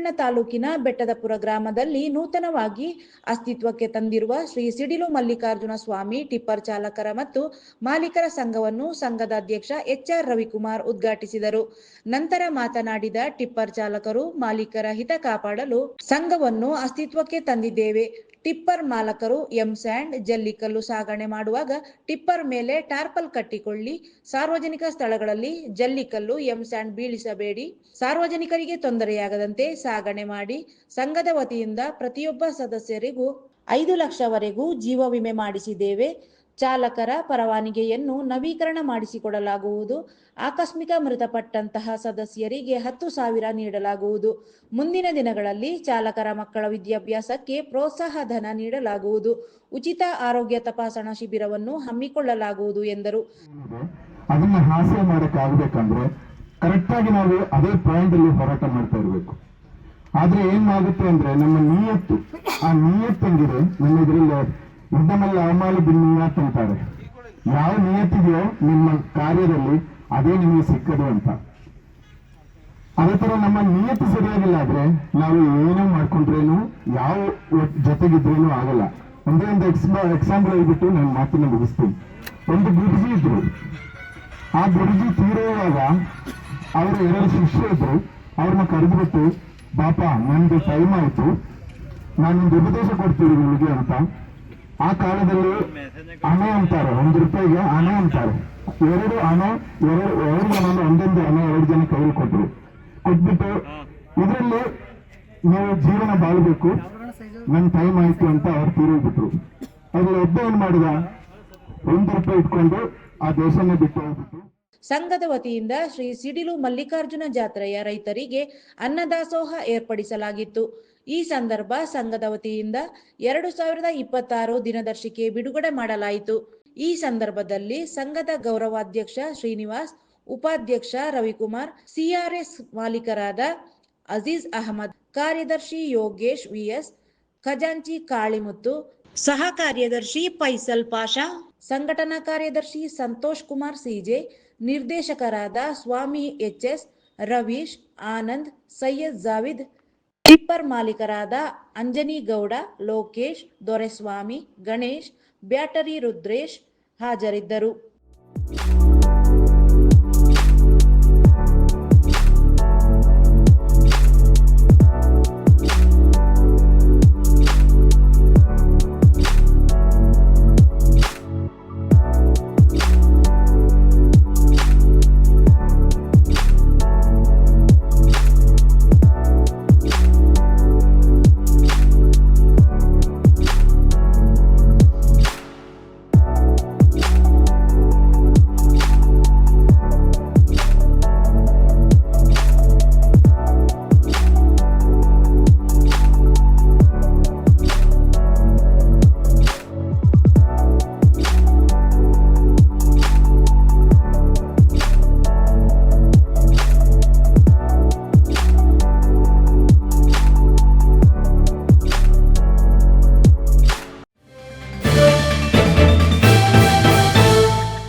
ಸಂಕೀರ್ಣ ತಾಲೂಕಿನ ಬೆಟ್ಟದಪುರ ಗ್ರಾಮದಲ್ಲಿ ನೂತನವಾಗಿ ಅಸ್ತಿತ್ವಕ್ಕೆ ತಂದಿರುವ ಶ್ರೀ ಸಿಡಿಲು ಮಲ್ಲಿಕಾರ್ಜುನ ಸ್ವಾಮಿ ಟಿಪ್ಪರ್ ಚಾಲಕರ ಮತ್ತು ಮಾಲೀಕರ ಸಂಘವನ್ನು ಸಂಘದ ಅಧ್ಯಕ್ಷ HR ರವಿಕುಮಾರ್ ಉದ್ಘಾಟಿಸಿದರು. ನಂತರ ಮಾತನಾಡಿದ ಟಿಪ್ಪರ್ ಚಾಲಕರು, ಮಾಲೀಕರ ಹಿತ ಕಾಪಾಡಲು ಸಂಘವನ್ನು ಅಸ್ತಿತ್ವಕ್ಕೆ ತಂದಿದ್ದೇವೆ. ಟಿಪ್ಪರ್ ಮಾಲಕರು ಸ್ಯಾಂಡ್, ಜಲ್ಲಿಕಲ್ಲು ಸಾಗಣೆ ಮಾಡುವಾಗ ಟಿಪ್ಪರ್ ಮೇಲೆ ಟಾರ್ಪಲ್ ಕಟ್ಟಿಕೊಳ್ಳಿ. ಸಾರ್ವಜನಿಕ ಸ್ಥಳಗಳಲ್ಲಿ ಜಲ್ಲಿಕಲ್ಲು, ಸ್ಯಾಂಡ್ ಬೀಳಿಸಬೇಡಿ. ಸಾರ್ವಜನಿಕರಿಗೆ ತೊಂದರೆಯಾಗದಂತೆ ಸಾಗಣೆ ಮಾಡಿ. ಸಂಘದ ವತಿಯಿಂದ ಪ್ರತಿಯೊಬ್ಬ ಸದಸ್ಯರಿಗೂ 5 ಲಕ್ಷವರೆಗೂ ಜೀವ ವಿಮೆ ಮಾಡಿಸಿದ್ದೇವೆ. ಚಾಲಕರ ಪರವಾನಗಿಯನ್ನು ನವೀಕರಣ ಮಾಡಿಸಿಕೊಡಲಾಗುವುದು. ಆಕಸ್ಮಿಕ ಮೃತಪಟ್ಟಂತಹ ಸದಸ್ಯರಿಗೆ 10,000 ನೀಡಲಾಗುವುದು. ಮುಂದಿನ ದಿನಗಳಲ್ಲಿ ಚಾಲಕರ ಮಕ್ಕಳ ವಿದ್ಯಾಭ್ಯಾಸಕ್ಕೆ ಪ್ರೋತ್ಸಾಹ ಧನ ನೀಡಲಾಗುವುದು. ಉಚಿತ ಆರೋಗ್ಯ ತಪಾಸಣಾ ಶಿಬಿರವನ್ನು ಹಮ್ಮಿಕೊಳ್ಳಲಾಗುವುದು ಎಂದರು. ಅದನ್ನ ಹಾಸ್ಯ ಮಾಡಕ್ಕಾಗಬೇಕಂದ್ರೆ ಕರೆಕ್ಟ್ ಆಗಿ ನಾವು ಅದೇ ಪಾಯಿಂಟ್ ಅಲ್ಲಿ ಹೋರಾಟ ಮಾಡ್ತಾ ಇರಬೇಕು. ಆದ್ರೆ ಏನಾಗುತ್ತೆ ಅಂದ್ರೆ ನಮ್ಮ ನಿಯತ್ತು, ಆ ನಿಯತ್ತಂಗಿದೆ ನಮ್ಮ ಇದರಲ್ಲಿ ಉದ್ದಮಲ್ಲ ಅವಮಾಲಿ ಬಿನ್ನಿಯಾತ್ ಅಂತಾರೆ. ಯಾವ ನಿಯತ್ತಿದೆಯೋ ನಿಮ್ಮ ಕಾರ್ಯದಲ್ಲಿ ಅದೇ ನಿಮಗೆ ಸಿಕ್ಕದು ಅಂತ. ಅದೇ ತರ ನಮ್ಮ ನಿಯತ್ತು ಸರಿಯಾಗಿಲ್ಲ ಆದ್ರೆ ನಾವು ಏನೋ ಮಾಡ್ಕೊಂಡ್ರೇನು ಯಾವ ಜೊತೆಗಿದ್ರೇನು ಆಗಲ್ಲ. ಒಂದೇ ಒಂದು ಎಕ್ಸಾಂಪಲ್ ಹೇಳ್ಬಿಟ್ಟು ನಾನು ಮಾತನ್ನ ಮುಗಿಸ್ತೀನಿ. ಒಂದು ಗುರುಜಿ ಇದ್ರು, ಆ ಗುರುಜಿ ತೀರುವಾಗ ಅವರ 2 ಶಿಷ್ಯ ಇದ್ರು. ಅವ್ರನ್ನ ಕರೆದ್ಬಿಟ್ಟು, ಪಾಪ ನನ್ಗೆ ಟೈಮ್ ಆಯ್ತು, ನಾನೊಂದು ಉಪದೇಶ ಕೊಡ್ತೀನಿ ನಿಮಗೆ ಅಂತ. ಆ ಕಾಲದಲ್ಲಿ ಹಣೆ ಅಂತಾರೆ, 1 ರೂಪಾಯಿಗೆ ಹಣೆ ಅಂತಾರೆ. 2 ಹಣೆ, 2 ಜನ ಒಂದೊಂದು ಹಣೆ 2 ಜನ ಕೈಯಲ್ಲಿ ಕೊಟ್ಬಿಟ್ಟು ಇದರಲ್ಲಿ ನೀವು ಜೀವನ ಬಾಳ್ಬೇಕು, ನನ್ ಟೈಮ್ ಆಯ್ತು ಅಂತ ಅವ್ರು ತೀರೋಗ್ಬಿಟ್ರು. ಅದ್ರಲ್ಲಿ ಒಬ್ಬ ಏನ್ ಮಾಡಿದ, 1 ರೂಪಾಯಿ ಇಟ್ಕೊಂಡು ಆ ದೇಶನೇ ಬಿಟ್ಟು ಹೋಗ್ಬಿಟ್ಟು. ಸಂಘದ ವತಿಯಿಂದ ಶ್ರೀ ಸಿಡಿಲು ಮಲ್ಲಿಕಾರ್ಜುನ ಜಾತ್ರೆಯ ರೈತರಿಗೆ ಅನ್ನದಾಸೋಹ ಏರ್ಪಡಿಸಲಾಗಿತ್ತು. ಈ ಸಂದರ್ಭ ಸಂಘದ ವತಿಯಿಂದ 2026 ದಿನದರ್ಶಿಕೆ ಬಿಡುಗಡೆ ಮಾಡಲಾಯಿತು. ಈ ಸಂದರ್ಭದಲ್ಲಿ ಸಂಘದ ಗೌರವಾಧ್ಯಕ್ಷ ಶ್ರೀನಿವಾಸ್, ಉಪಾಧ್ಯಕ್ಷ ರವಿಕುಮಾರ್, CRS ಮಾಲೀಕರಾದ ಅಜೀಜ್ ಅಹಮದ್, ಕಾರ್ಯದರ್ಶಿ ಯೋಗೇಶ್ VS, ಖಜಾಂಚಿ ಕಾಳಿಮುತ್ತು, ಸಹ ಕಾರ್ಯದರ್ಶಿ ಫೈಸಲ್ ಪಾಷಾ, ಸಂಘಟನಾ ಕಾರ್ಯದರ್ಶಿ ಸಂತೋಷ್ ಕುಮಾರ್ CJ, ನಿರ್ದೇಶಕರಾದ ಸ್ವಾಮಿ HS, ರವೀಶ್, ಆನಂದ್, ಸೈಯದ್ ಜಾವಿದ್, ಟಿಪ್ಪರ್ ಮಾಲೀಕರಾದ ಅಂಜನಿ ಗೌಡ, ಲೋಕೇಶ್, ದೊರೆಸ್ವಾಮಿ, ಗಣೇಶ್, ಬ್ಯಾಟರಿ ರುದ್ರೇಶ್ ಹಾಜರಿದ್ದರು.